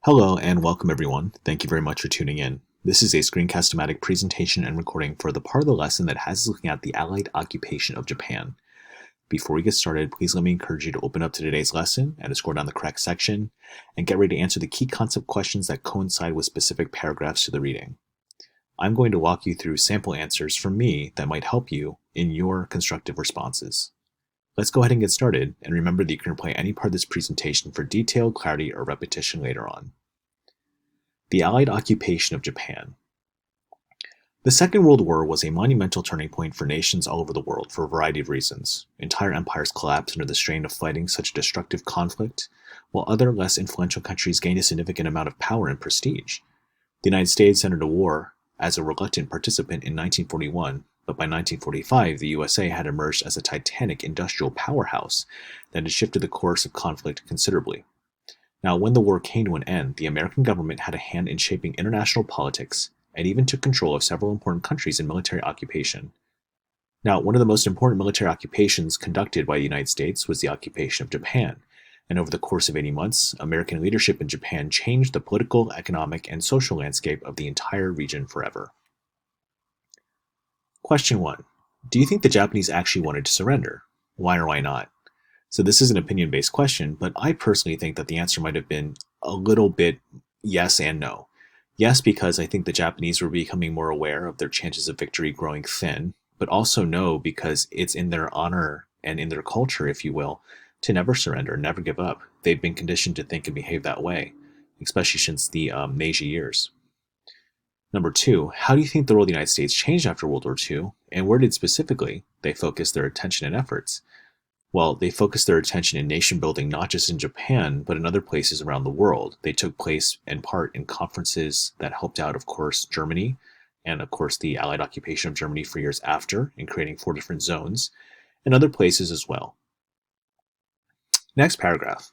Hello and welcome everyone. Thank you very much for tuning in. This is a screencast-o-matic presentation and recording for the part of the lesson that has us looking at the Allied occupation of Japan. Before we get started, please let me encourage you to open up to today's lesson and to scroll down the correct section and get ready to answer the key concept questions that coincide with specific paragraphs to the reading. I'm going to walk you through sample answers from me that might help you in your constructive responses. Let's go ahead and get started, and remember that you can replay any part of this presentation for detailed clarity or repetition later on. The Allied occupation of Japan. The Second World War was a monumental turning point for nations all over the world for a variety of reasons. Entire empires collapsed under the strain of fighting such a destructive conflict, while other less influential countries gained a significant amount of power and prestige. The United States entered the war as a reluctant participant in 1941, but by 1945 the USA had emerged as a titanic industrial powerhouse that had shifted the course of conflict considerably. Now, when the war came to an end, the American government had a hand in shaping international politics and even took control of several important countries in military occupation. Now, one of the most important military occupations conducted by the United States was the occupation of Japan, and over the course of 80 months, American leadership in Japan changed the political, economic, and social landscape of the entire region forever. Question 1. Do you think the Japanese actually wanted to surrender? Why or why not? So this is an opinion-based question, but I personally think that the answer might have been a little bit yes and no. Yes, because I think the Japanese were becoming more aware of their chances of victory growing thin, but also no, because it's in their honor and in their culture, if you will, to never surrender, never give up. They've been conditioned to think and behave that way, especially since the Meiji years. Number 2, how do you think the role of the United States changed after World War II, and where did specifically they focus their attention and efforts? Well, they focused their attention in nation building not just in Japan, but in other places around the world. They took place in part in conferences that helped out, of course, Germany, and of course the Allied occupation of Germany for years after, in creating 4 different zones, and other places as well. Next paragraph.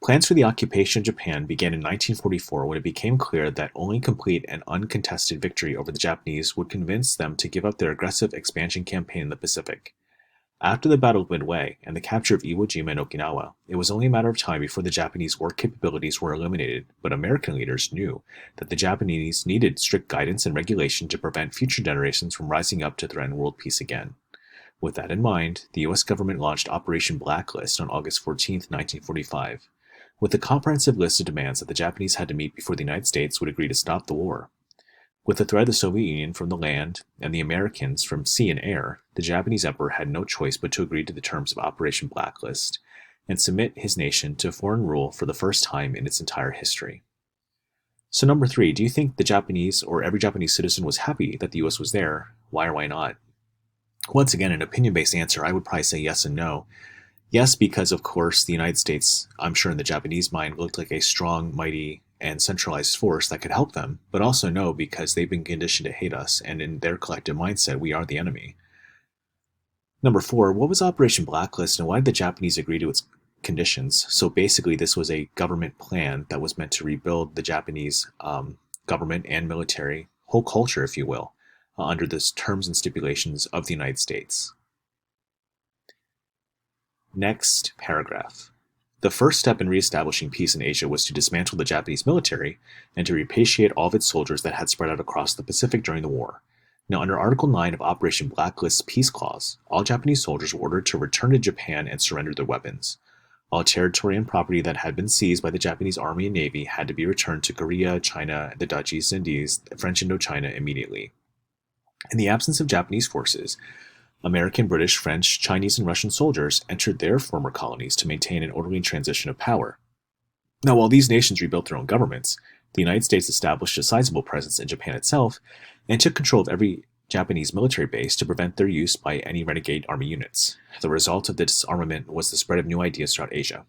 Plans for the occupation of Japan began in 1944 when it became clear that only complete and uncontested victory over the Japanese would convince them to give up their aggressive expansion campaign in the Pacific. After the Battle of Midway and the capture of Iwo Jima and Okinawa, it was only a matter of time before the Japanese war capabilities were eliminated, but American leaders knew that the Japanese needed strict guidance and regulation to prevent future generations from rising up to threaten world peace again. With that in mind, the U.S. government launched Operation Blacklist on August 14, 1945, with a comprehensive list of demands that the Japanese had to meet before the United States would agree to stop the war. With the threat of the Soviet Union from the land and the Americans from sea and air, the Japanese emperor had no choice but to agree to the terms of Operation Blacklist and submit his nation to foreign rule for the first time in its entire history. So number 3, do you think the Japanese or every Japanese citizen was happy that the US was there? Why or why not? Once again, an opinion-based answer, I would probably say yes and no. Yes, because of course the United States, I'm sure in the Japanese mind, looked like a strong, mighty, and centralized force that could help them, but also no, because they've been conditioned to hate us, and in their collective mindset, we are the enemy. Number 4, what was Operation Blacklist, and why did the Japanese agree to its conditions? So basically, this was a government plan that was meant to rebuild the Japanese government and military, whole culture, if you will, under the terms and stipulations of the United States. Next paragraph. The first step in reestablishing peace in Asia was to dismantle the Japanese military and to repatriate all of its soldiers that had spread out across the Pacific during the war. Now, under Article 9 of Operation Blacklist's Peace Clause, all Japanese soldiers were ordered to return to Japan and surrender their weapons. All territory and property that had been seized by the Japanese Army and Navy had to be returned to Korea, China, the Dutch East Indies, French Indochina immediately. In the absence of Japanese forces, American, British, French, Chinese, and Russian soldiers entered their former colonies to maintain an orderly transition of power. Now, while these nations rebuilt their own governments, the United States established a sizable presence in Japan itself and took control of every Japanese military base to prevent their use by any renegade army units. The result of this disarmament was the spread of new ideas throughout Asia,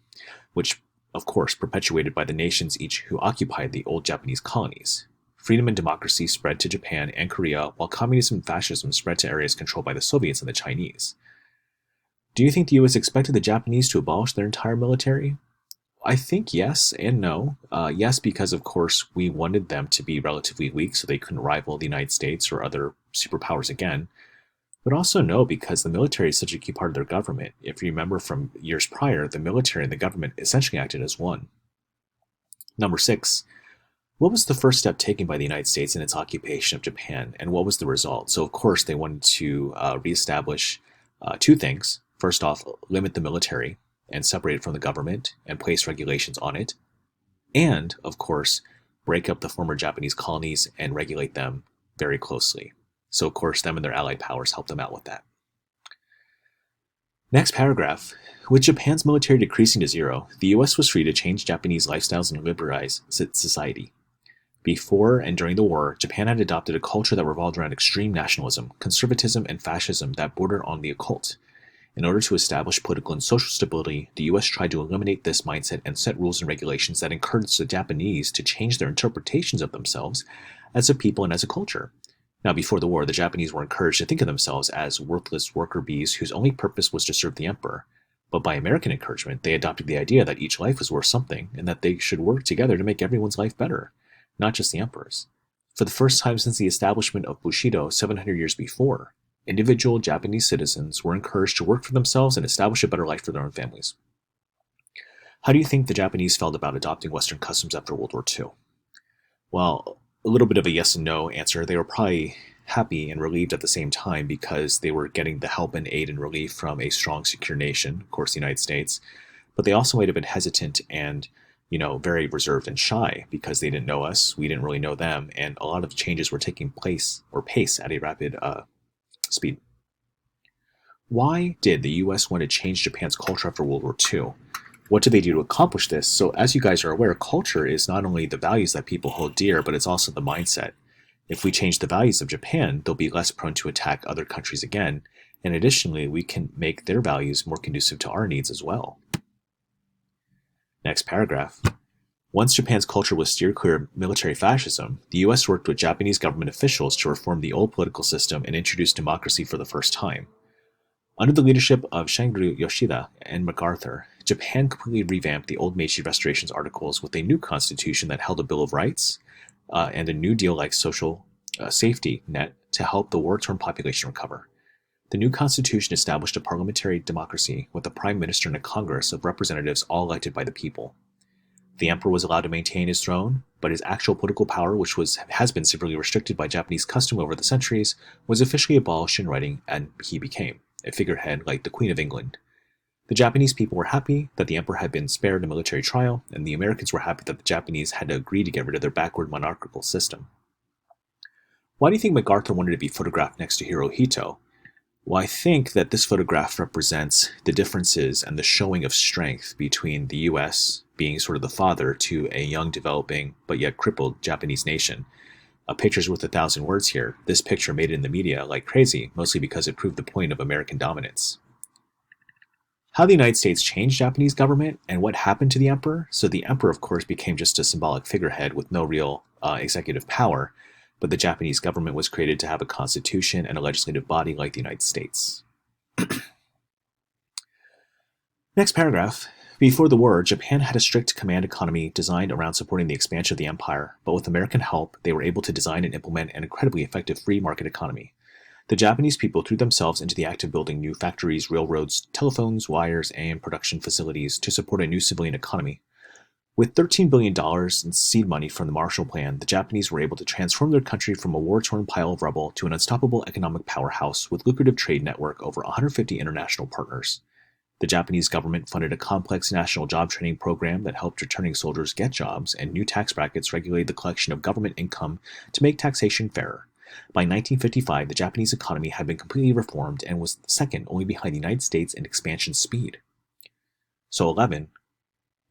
which, of course, perpetuated by the nations each who occupied the old Japanese colonies. Freedom and democracy spread to Japan and Korea, while communism and fascism spread to areas controlled by the Soviets and the Chinese. Do you think the US expected the Japanese to abolish their entire military? I think yes and no. Yes, because of course we wanted them to be relatively weak so they couldn't rival the United States or other superpowers again. But also no, because the military is such a key part of their government. If you remember from years prior, the military and the government essentially acted as one. Number 6, what was the first step taken by the United States in its occupation of Japan, and what was the result? So, of course, they wanted to reestablish two things. First off, limit the military and separate it from the government and place regulations on it. And, of course, break up the former Japanese colonies and regulate them very closely. So, of course, them and their allied powers helped them out with that. Next paragraph. With Japan's military decreasing to zero, the US was free to change Japanese lifestyles and liberalize society. Before and during the war, Japan had adopted a culture that revolved around extreme nationalism, conservatism, and fascism that bordered on the occult. In order to establish political and social stability, the US tried to eliminate this mindset and set rules and regulations that encouraged the Japanese to change their interpretations of themselves as a people and as a culture. Now, before the war, the Japanese were encouraged to think of themselves as worthless worker bees whose only purpose was to serve the emperor. But by American encouragement, they adopted the idea that each life was worth something and that they should work together to make everyone's life better, not just the emperor's. For the first time since the establishment of Bushido 700 years before, individual Japanese citizens were encouraged to work for themselves and establish a better life for their own families. How do you think the Japanese felt about adopting Western customs after World War II? Well, a little bit of a yes and no answer. They were probably happy and relieved at the same time because they were getting the help and aid and relief from a strong, secure nation, of course, the United States. But they also might have been hesitant and, very reserved and shy because they didn't know us, we didn't really know them, and a lot of changes were taking place or pace at a rapid speed. Why did the US want to change Japan's culture after World War II? What did they do to accomplish this? So as you guys are aware, culture is not only the values that people hold dear, but it's also the mindset. If we change the values of Japan, they'll be less prone to attack other countries again, and additionally, we can make their values more conducive to our needs as well. Next paragraph. Once Japan's culture was steered clear of military fascism, the US worked with Japanese government officials to reform the old political system and introduce democracy for the first time. Under the leadership of Shangri Yoshida and MacArthur, Japan completely revamped the old Meiji Restoration's articles with a new constitution that held a Bill of Rights and a New Deal-like social safety net to help the war-torn population recover. The new constitution established a parliamentary democracy with a prime minister and a congress of representatives all elected by the people. The emperor was allowed to maintain his throne, but his actual political power, which has been severely restricted by Japanese custom over the centuries, was officially abolished in writing, and he became a figurehead like the Queen of England. The Japanese people were happy that the emperor had been spared a military trial, and the Americans were happy that the Japanese had to agree to get rid of their backward monarchical system. Why do you think MacArthur wanted to be photographed next to Hirohito? Well, I think that this photograph represents the differences and the showing of strength between the US being sort of the father to a young, developing, but yet crippled Japanese nation. A picture's worth 1,000 words here. This picture made it in the media like crazy, mostly because it proved the point of American dominance. How the United States changed Japanese government and what happened to the emperor. So the emperor, of course, became just a symbolic figurehead with no real executive power, but the Japanese government was created to have a constitution and a legislative body like the United States. Next paragraph. Before the war, Japan had a strict command economy designed around supporting the expansion of the empire, but with American help, they were able to design and implement an incredibly effective free market economy. The Japanese people threw themselves into the act of building new factories, railroads, telephones, wires, and production facilities to support a new civilian economy. With $13 billion in seed money from the Marshall Plan, the Japanese were able to transform their country from a war-torn pile of rubble to an unstoppable economic powerhouse with lucrative trade network over 150 international partners. The Japanese government funded a complex national job training program that helped returning soldiers get jobs, and new tax brackets regulated the collection of government income to make taxation fairer. By 1955, the Japanese economy had been completely reformed and was second only behind the United States in expansion speed. So 11.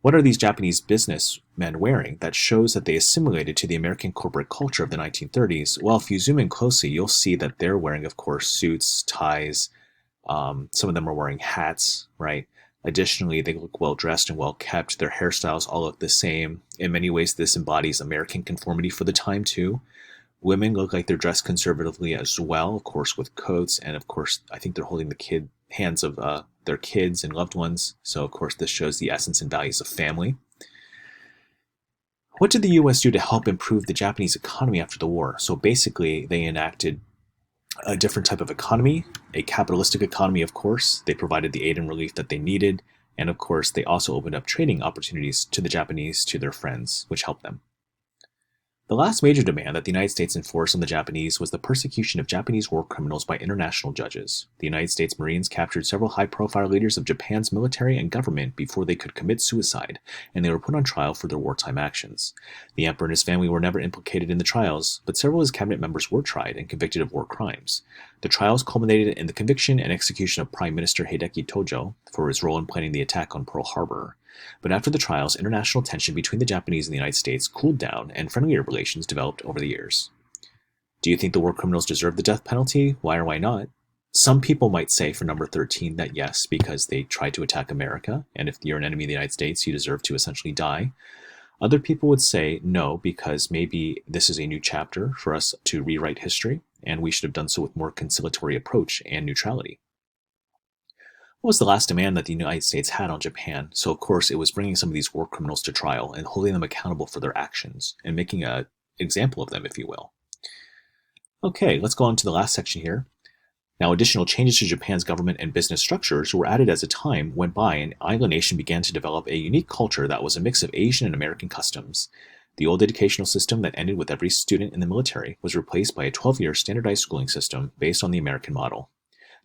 What are these Japanese businessmen wearing that shows that they assimilated to the American corporate culture of the 1930s? Well, if you zoom in closely, you'll see that they're wearing, of course, suits, ties. Some of them are wearing hats, right? Additionally, they look well-dressed and well-kept. Their hairstyles all look the same. In many ways, this embodies American conformity for the time, too. Women look like they're dressed conservatively as well, of course, with coats. And, of course, I think they're holding the hands of their kids and loved ones. So, of course, this shows the essence and values of family. What did the U.S. do to help improve the Japanese economy after the war? So, basically, they enacted a different type of economy, a capitalistic economy, of course. They provided the aid and relief that they needed, And of course, they also opened up trading opportunities to the Japanese to their friends, which helped them. The last major demand that the United States enforced on the Japanese was the persecution of Japanese war criminals by international judges. The United States Marines captured several high-profile leaders of Japan's military and government before they could commit suicide, and they were put on trial for their wartime actions. The emperor and his family were never implicated in the trials, but several of his cabinet members were tried and convicted of war crimes. The trials culminated in the conviction and execution of Prime Minister Hideki Tojo for his role in planning the attack on Pearl Harbor. But after the trials, international tension between the Japanese and the United States cooled down, and friendlier relations developed over the years. Do you think the war criminals deserve the death penalty? Why or why not? Some people might say for number 13 that yes, because they tried to attack America, and if you're an enemy of the United States, you deserve to essentially die. Other people would say no, because maybe this is a new chapter for us to rewrite history, and we should have done so with more conciliatory approach and neutrality. What was the last demand that the United States had on Japan? So, of course, it was bringing some of these war criminals to trial and holding them accountable for their actions and making an example of them, if you will. Okay, let's go on to the last section here. Now, additional changes to Japan's government and business structures were added as time went by, and the island nation began to develop a unique culture that was a mix of Asian and American customs. The old educational system that ended with every student in the military was replaced by a 12-year standardized schooling system based on the American model.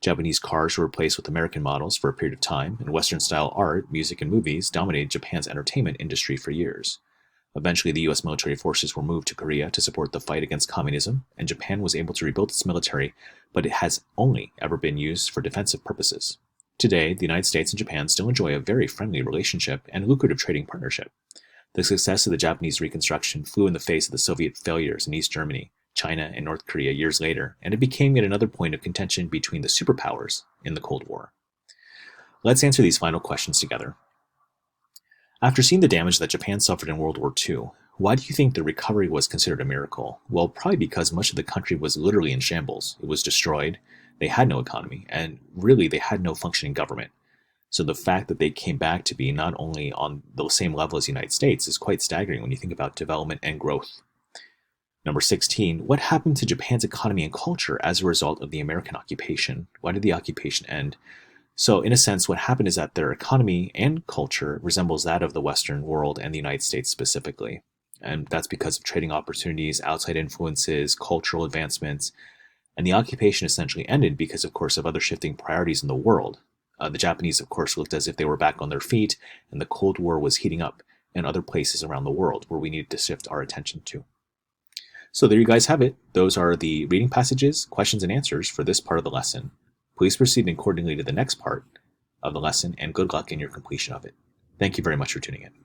Japanese cars were replaced with American models for a period of time, and Western-style art, music, and movies dominated Japan's entertainment industry for years. Eventually, the U.S. military forces were moved to Korea to support the fight against communism, and Japan was able to rebuild its military, but it has only ever been used for defensive purposes. Today, the United States and Japan still enjoy a very friendly relationship and a lucrative trading partnership. The success of the Japanese reconstruction flew in the face of the Soviet failures in East Germany, China, and North Korea years later, and it became yet another point of contention between the superpowers in the Cold War. Let's answer these final questions together. After seeing the damage that Japan suffered in World War II, why do you think the recovery was considered a miracle? Well, probably because much of the country was literally in shambles. It was destroyed, they had no economy, and really they had no functioning government. So the fact that they came back to be not only on the same level as the United States is quite staggering when you think about development and growth. Number 16, what happened to Japan's economy and culture as a result of the American occupation? Why did the occupation end? So in a sense, what happened is that their economy and culture resembles that of the Western world and the United States specifically. And that's because of trading opportunities, outside influences, cultural advancements. And the occupation essentially ended because, of course, of other shifting priorities in the world. The Japanese, of course, looked as if they were back on their feet, and the Cold War was heating up in other places around the world where we needed to shift our attention to. So there you guys have it. Those are the reading passages, questions, and answers for this part of the lesson. Please proceed accordingly to the next part of the lesson, and good luck in your completion of it. Thank you very much for tuning in.